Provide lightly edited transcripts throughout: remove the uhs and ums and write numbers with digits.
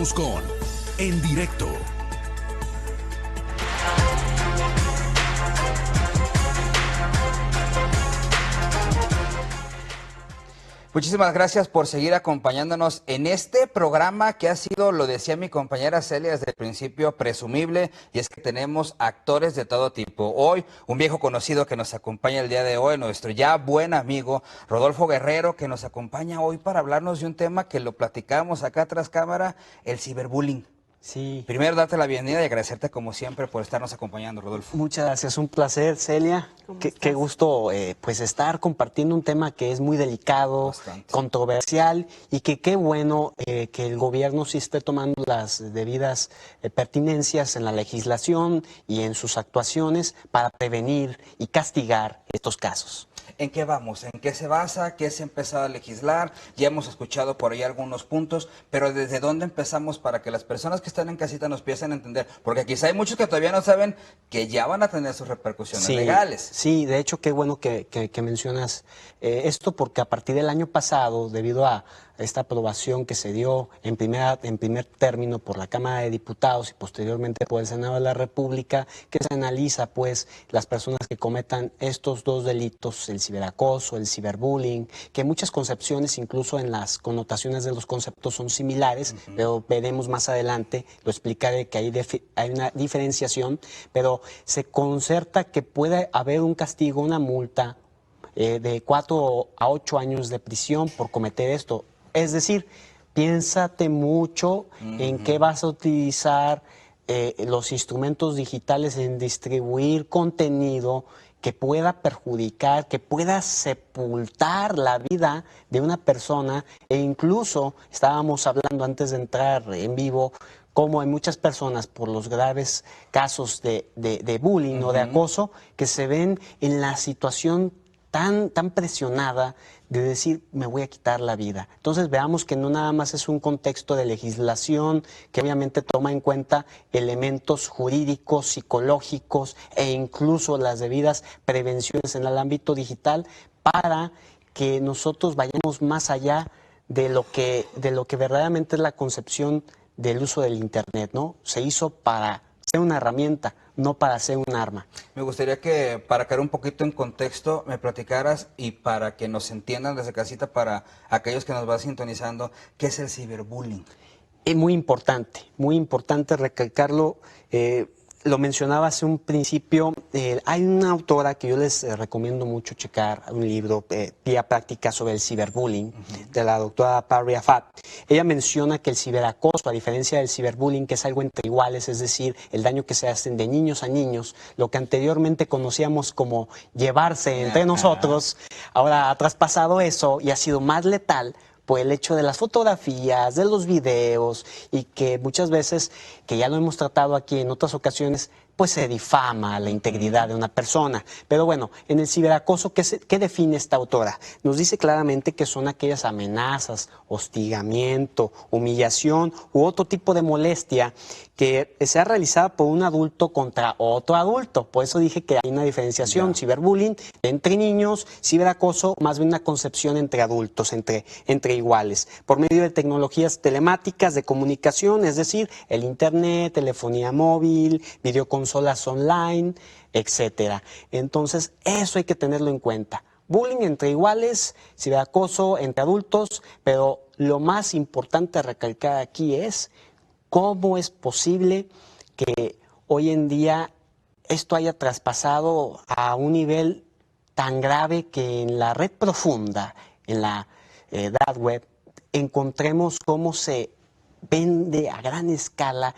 Regresamos con En Directo. Muchísimas gracias por seguir acompañándonos en este programa que ha sido, lo decía mi compañera Celia desde el principio, presumible, y es que tenemos actores de todo tipo. Hoy, un viejo conocido que nos acompaña el día de hoy, nuestro ya buen amigo Rodolfo Guerrero, que nos acompaña hoy para hablarnos de un tema que lo platicamos acá tras cámara, el ciberbullying. Sí. Primero, darte la bienvenida y agradecerte como siempre por estarnos acompañando, Rodolfo. Muchas gracias, un placer, Celia. Qué gusto pues estar compartiendo un tema que es muy delicado, Bastante. controversial, y que qué bueno que el gobierno sí esté tomando las debidas pertinencias en la legislación y en sus actuaciones para prevenir y castigar estos casos. ¿En qué vamos? ¿En qué se basa? ¿Qué se ha empezado a legislar? Ya hemos escuchado por ahí algunos puntos, pero ¿desde dónde empezamos para que las personas que están en casita nos empiecen a entender? Porque quizá hay muchos que todavía no saben que ya van a tener sus repercusiones legales. Sí, de hecho, qué bueno que mencionas esto, porque a partir del año pasado, debido a esta aprobación que se dio en primer término por la Cámara de Diputados y posteriormente por el Senado de la República, que se analiza pues las personas que cometan estos dos delitos, el ciberacoso, el ciberbullying, que muchas concepciones, incluso en las connotaciones de los conceptos, son similares, pero veremos más adelante, lo explicaré que hay una diferenciación, pero se concerta que puede haber un castigo, una multa de 4 a 8 años de prisión por cometer esto. Es decir, piénsate mucho en qué vas a utilizar los instrumentos digitales en distribuir contenido que pueda perjudicar, que pueda sepultar la vida de una persona, e incluso estábamos hablando antes de entrar en vivo como hay muchas personas por los graves casos de bullying o de acoso que se ven en la situación tan presionada de decir, me voy a quitar la vida. Entonces veamos que no nada más es un contexto de legislación que obviamente toma en cuenta elementos jurídicos, psicológicos e incluso las debidas prevenciones en el ámbito digital para que nosotros vayamos más allá de lo que verdaderamente es la concepción del uso del Internet, ¿no? Se hizo para ser una herramienta, no para ser un arma. Me gustaría que, para caer un poquito en contexto, me platicaras y para que nos entiendan desde casita, para aquellos que nos van sintonizando, ¿qué es el ciberbullying? Es muy importante recalcarlo. Lo mencionaba hace un principio, hay una autora que yo les recomiendo mucho checar, un libro, Guía Práctica sobre el Ciberbullying, de la doctora Parry Afat. Ella menciona que el ciberacoso, a diferencia del ciberbullying, que es algo entre iguales, es decir, el daño que se hacen de niños a niños, lo que anteriormente conocíamos como llevarse entre nosotros, ahora ha traspasado eso y ha sido más letal por el hecho de las fotografías, de los videos, y que muchas veces, que ya lo hemos tratado aquí en otras ocasiones, pues se difama la integridad de una persona. Pero bueno, en el ciberacoso, ¿qué define esta autora? Nos dice claramente que son aquellas amenazas, hostigamiento, humillación u otro tipo de molestia que sea realizada por un adulto contra otro adulto. Por eso dije que hay una diferenciación, ciberbullying entre niños, ciberacoso, más bien una concepción entre adultos, entre iguales, por medio de tecnologías telemáticas de comunicación, es decir, el internet, telefonía móvil, videoconsolas online, etcétera. Entonces, eso hay que tenerlo en cuenta. Bullying entre iguales, ciberacoso entre adultos, pero lo más importante a recalcar aquí es cómo es posible que hoy en día esto haya traspasado a un nivel tan grave que en la red profunda, en la dark web, encontremos cómo se vende a gran escala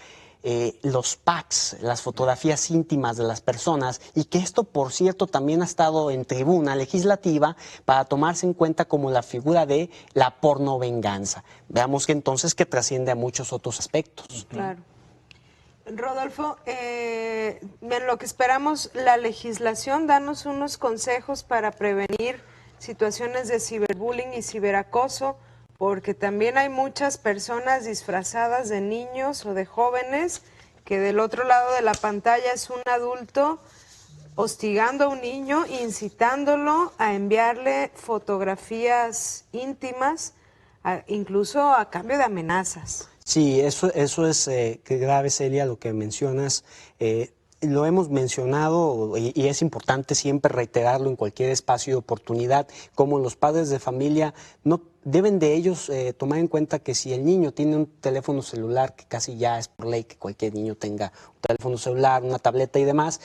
los packs, las fotografías íntimas de las personas, y que esto, por cierto, también ha estado en tribuna legislativa para tomarse en cuenta como la figura de la pornovenganza. Veamos que entonces que trasciende a muchos otros aspectos. Claro. Rodolfo, en lo que esperamos la legislación, danos unos consejos para prevenir situaciones de ciberbullying y ciberacoso, porque también hay muchas personas disfrazadas de niños o de jóvenes que del otro lado de la pantalla es un adulto hostigando a un niño, incitándolo a enviarle fotografías íntimas, incluso a cambio de amenazas. Sí, eso es grave, Celia, lo que mencionas. Lo hemos mencionado y es importante siempre reiterarlo en cualquier espacio de oportunidad, como los padres de familia no deben de ellos tomar en cuenta que si el niño tiene un teléfono celular, que casi ya es por ley que cualquier niño tenga un teléfono celular, una tableta y demás,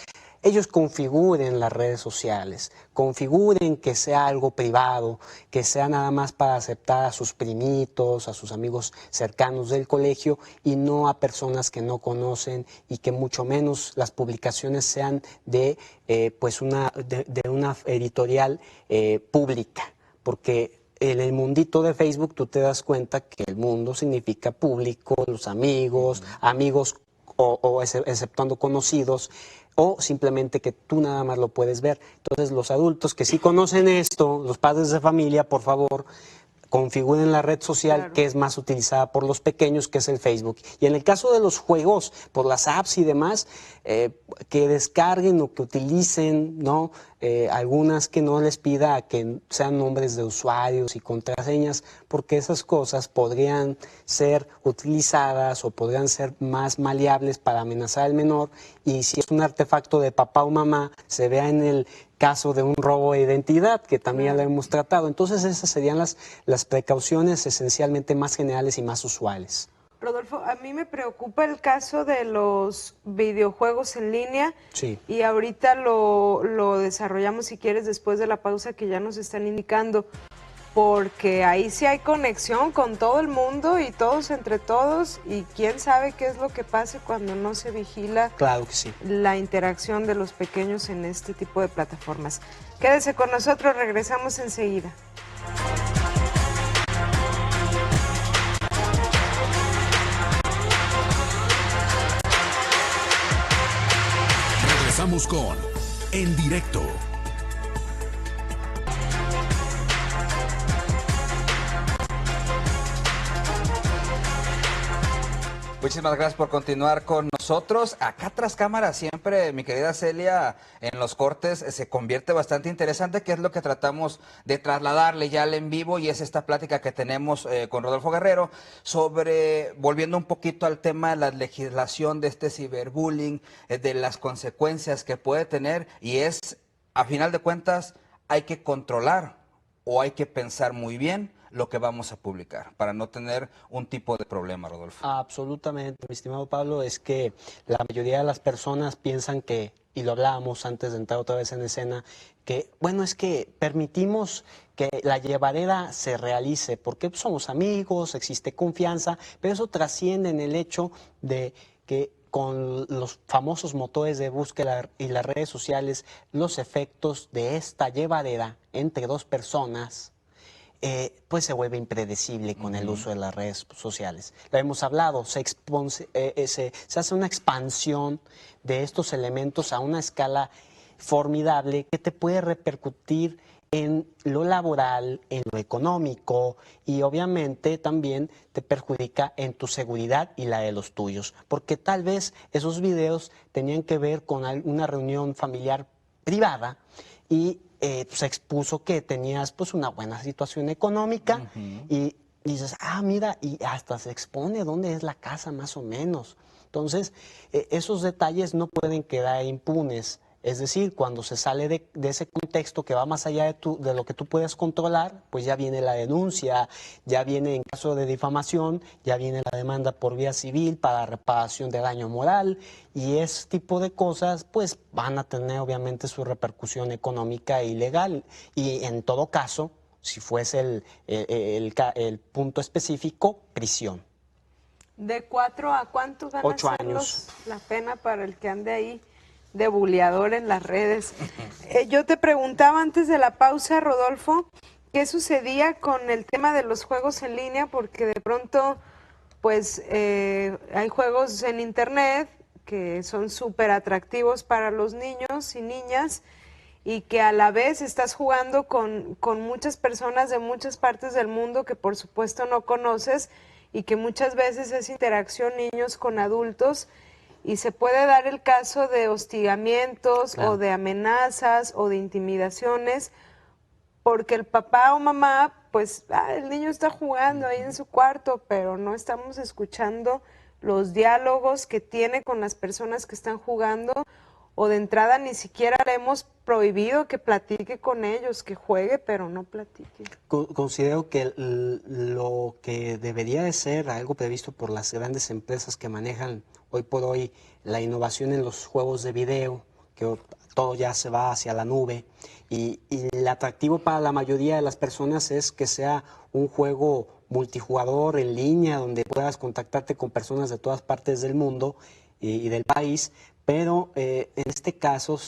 ellos configuren las redes sociales, configuren que sea algo privado, que sea nada más para aceptar a sus primitos, a sus amigos cercanos del colegio y no a personas que no conocen y que mucho menos las publicaciones sean de, de una editorial pública, porque en el mundito de Facebook tú te das cuenta que el mundo significa público, los amigos, amigos exceptuando conocidos, o simplemente que tú nada más lo puedes ver. Entonces los adultos que sí conocen esto, los padres de familia, por favor, configuren la red social Claro. que es más utilizada por los pequeños, que es el Facebook. Y en el caso de los juegos, por las apps y demás, que descarguen o que utilicen, ¿no? Algunas que no les pida que sean nombres de usuarios y contraseñas, porque esas cosas podrían ser utilizadas o podrían ser más maleables para amenazar al menor, y si es un artefacto de papá o mamá, se vea en el caso de un robo de identidad, que también ya lo hemos tratado. Entonces esas serían las precauciones esencialmente más generales y más usuales. Rodolfo, a mí me preocupa el caso de los videojuegos en línea. Sí. Y ahorita lo desarrollamos, si quieres, después de la pausa que ya nos están indicando, porque ahí sí hay conexión con todo el mundo y todos entre todos, y quién sabe qué es lo que pase cuando no se vigila Claro que sí. la interacción de los pequeños en este tipo de plataformas. Quédese con nosotros, regresamos enseguida. Regresamos con En Directo. Muchísimas gracias por continuar con nosotros. Acá tras cámara siempre, mi querida Celia, en los cortes se convierte bastante interesante, que es lo que tratamos de trasladarle ya al en vivo, y es esta plática que tenemos con Rodolfo Guerrero sobre, volviendo un poquito al tema de la legislación de este ciberbullying, de las consecuencias que puede tener, y es, a final de cuentas, hay que controlar o hay que pensar muy bien lo que vamos a publicar para no tener un tipo de problema, Rodolfo. Absolutamente, mi estimado Pablo, es que la mayoría de las personas piensan que, y lo hablábamos antes de entrar otra vez en escena, que, bueno, es que permitimos que la llevadera se realice, porque somos amigos, existe confianza, pero eso trasciende en el hecho de que con los famosos motores de búsqueda y las redes sociales, los efectos de esta llevadera entre dos personas, pues se vuelve impredecible con el uso de las redes sociales. Lo hemos hablado, se hace una expansión de estos elementos a una escala formidable que te puede repercutir en lo laboral, en lo económico, y obviamente también te perjudica en tu seguridad y la de los tuyos, porque tal vez esos videos tenían que ver con una reunión familiar privada y se expuso que tenías pues una buena situación económica y dices, ah, mira, y hasta se expone dónde es la casa más o menos. Entonces, esos detalles no pueden quedar impunes. Es decir, cuando se sale de ese contexto que va más allá de lo que tú puedes controlar, pues ya viene la denuncia, ya viene en caso de difamación, ya viene la demanda por vía civil para reparación de daño moral, y ese tipo de cosas pues van a tener obviamente su repercusión económica y legal. Y en todo caso, si fuese el punto específico, prisión. ¿De 4 a cuánto van 8 a ser años. la pena para el que ande ahí de buleador en las redes? Yo te preguntaba antes de la pausa, Rodolfo, ¿qué sucedía con el tema de los juegos en línea? Porque de pronto, pues, hay juegos en internet que son súper atractivos para los niños y niñas, y que a la vez estás jugando con muchas personas de muchas partes del mundo que por supuesto no conoces, y que muchas veces es interacción niños con adultos, y se puede dar el caso de hostigamientos, Claro, o de amenazas o de intimidaciones, porque el papá o mamá pues el niño está jugando ahí en su cuarto, pero no estamos escuchando los diálogos que tiene con las personas que están jugando, o de entrada ni siquiera le hemos prohibido que platique con ellos, que juegue, pero no platique. Considero que lo que debería de ser algo previsto por las grandes empresas que manejan hoy por hoy la innovación en los juegos de video, que todo ya se va hacia la nube, y el atractivo para la mayoría de las personas es que sea un juego multijugador en línea, donde puedas contactarte con personas de todas partes del mundo y del país, pero en este caso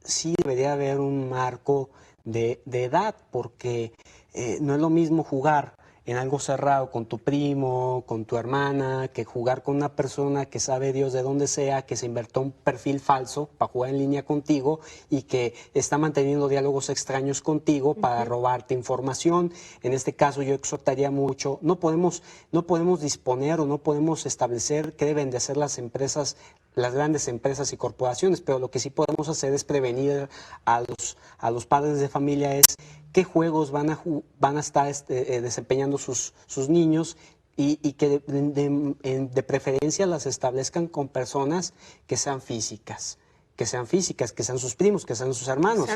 sí debería haber un marco de edad, porque no es lo mismo jugar en algo cerrado con tu primo, con tu hermana, que jugar con una persona que sabe Dios de dónde sea, que se inventó un perfil falso para jugar en línea contigo y que está manteniendo diálogos extraños contigo para robarte información. En este caso yo exhortaría mucho, no podemos disponer o no podemos establecer qué deben de hacer las empresas, las grandes empresas y corporaciones, pero lo que sí podemos hacer es prevenir a los padres de familia, es qué juegos van a estar desempeñando sus niños, y que de preferencia las establezcan con personas que sean físicas, que sean sus primos, que sean sus hermanos.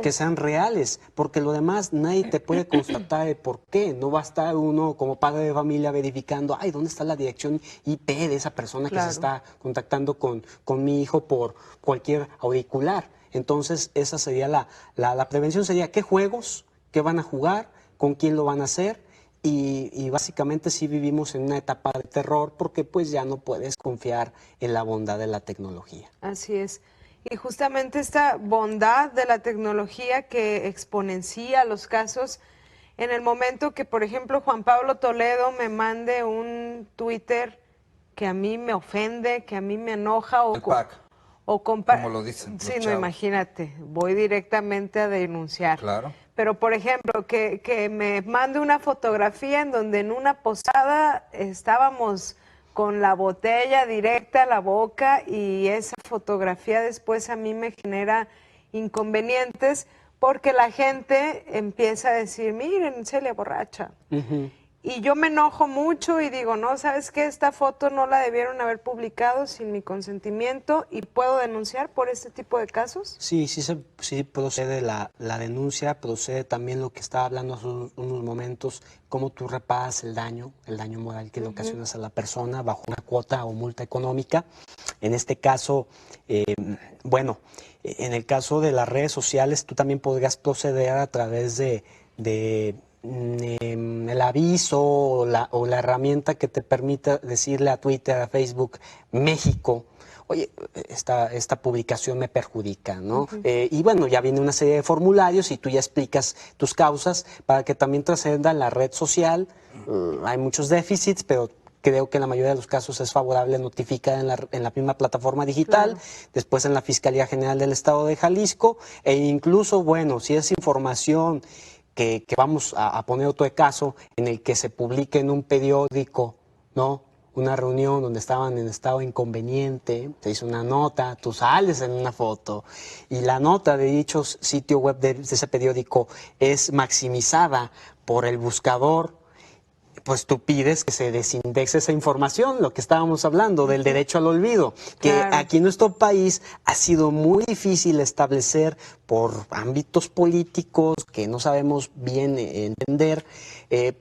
Que sean reales, porque lo demás nadie te puede constatar el por qué. No va a estar uno como padre de familia verificando, ¿dónde está la dirección IP de esa persona que se está contactando con mi hijo por cualquier auricular? Entonces, esa sería la prevención, sería qué juegos, qué van a jugar, con quién lo van a hacer, y básicamente sí vivimos en una etapa de terror, porque pues ya no puedes confiar en la bondad de la tecnología. Así es. Y justamente esta bondad de la tecnología que exponencia los casos, en el momento que, por ejemplo, Juan Pablo Toledo me mande un Twitter que a mí me ofende, que a mí me enoja, como lo dicen. Sí, no, imagínate, voy directamente a denunciar. Claro. Pero, por ejemplo, que me mande una fotografía en donde en una posada estábamos con la botella directa a la boca, y esa fotografía después a mí me genera inconvenientes, porque la gente empieza a decir, miren, Celia borracha. Y yo me enojo mucho y digo, no, ¿sabes qué? Esta foto no la debieron haber publicado sin mi consentimiento, y puedo denunciar por este tipo de casos. Sí procede la denuncia, procede también lo que estaba hablando hace unos momentos, cómo tú reparas el daño moral que le ocasionas a la persona bajo una cuota o multa económica. En este caso, en el caso de las redes sociales, tú también podrías proceder a través de el aviso o la herramienta que te permita decirle a Twitter, a Facebook, México, oye, esta publicación me perjudica, ¿no? Y bueno, ya viene una serie de formularios y tú ya explicas tus causas para que también trascienda en la red social. Hay muchos déficits, pero creo que en la mayoría de los casos es favorable notificar en la misma plataforma digital, después en la Fiscalía General del Estado de Jalisco, e incluso, bueno, si es información que vamos a poner otro caso en el que se publique en un periódico, ¿no? Una reunión donde estaban en estado inconveniente, se hizo una nota, tú sales en una foto, y la nota de dicho sitio web de ese periódico es maximizada por el buscador, pues tú pides que se desindexe esa información, lo que estábamos hablando del derecho al olvido, que aquí en nuestro país ha sido muy difícil establecer por ámbitos políticos que no sabemos bien entender,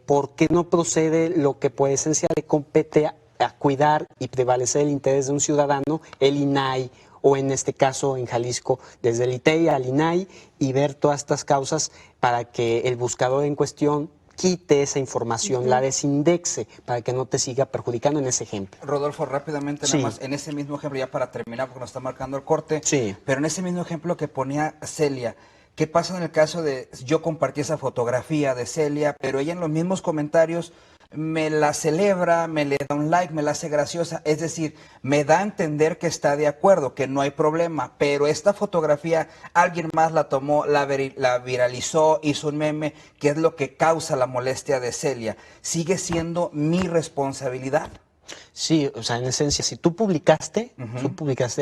por qué no procede lo que por esencia le compete a cuidar y prevalecer el interés de un ciudadano, el INAI, o en este caso en Jalisco, desde el ITEI al INAI, y ver todas estas causas para que el buscador en cuestión quite esa información, la desindexe, para que no te siga perjudicando en ese ejemplo. Rodolfo, rápidamente nada más, en ese mismo ejemplo, ya para terminar, porque nos está marcando el corte, pero en ese mismo ejemplo que ponía Celia, ¿qué pasa en el caso de, yo compartí esa fotografía de Celia, pero ella en los mismos comentarios me la celebra, me le da un like, me la hace graciosa, es decir, me da a entender que está de acuerdo, que no hay problema, pero esta fotografía alguien más la tomó, la viralizó, hizo un meme, que es lo que causa la molestia de Celia? ¿Sigue siendo mi responsabilidad? Sí, o sea, en esencia, si tú publicaste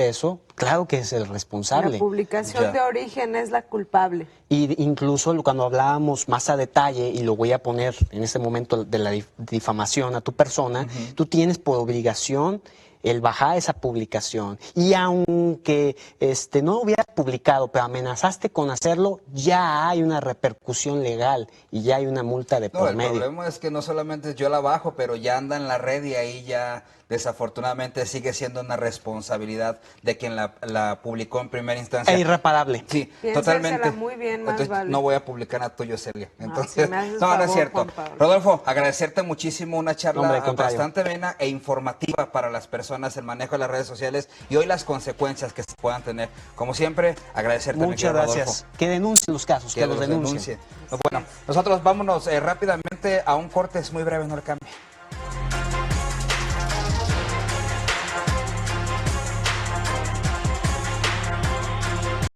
eso, claro que es el responsable. La publicación de origen es la culpable. Y incluso cuando hablábamos más a detalle, y lo voy a poner en este momento de la difamación a tu persona, tú tienes por obligación el bajar esa publicación. Y aunque no lo hubieras publicado, pero amenazaste con hacerlo, ya hay una repercusión legal y ya hay una multa de por medio. El problema es que no solamente yo la bajo, pero ya anda en la red y ahí ya desafortunadamente sigue siendo una responsabilidad de quien la publicó en primera instancia. Es irreparable. Sí, Piénsensela totalmente. muy bien, más Entonces, vale. no voy a publicar a tuyo, Celia. Entonces, si me haces no es favor, cierto. Juan Pablo. Rodolfo, agradecerte muchísimo, una charla Hombre, al contrario. bastante amena e informativa para las personas, el manejo de las redes sociales y hoy las consecuencias que se puedan tener. Como siempre, agradecerte. Muchas gracias. Que denuncien los casos, que los denuncien. Bueno, nosotros vámonos rápidamente a un corte, es muy breve, no le cambie.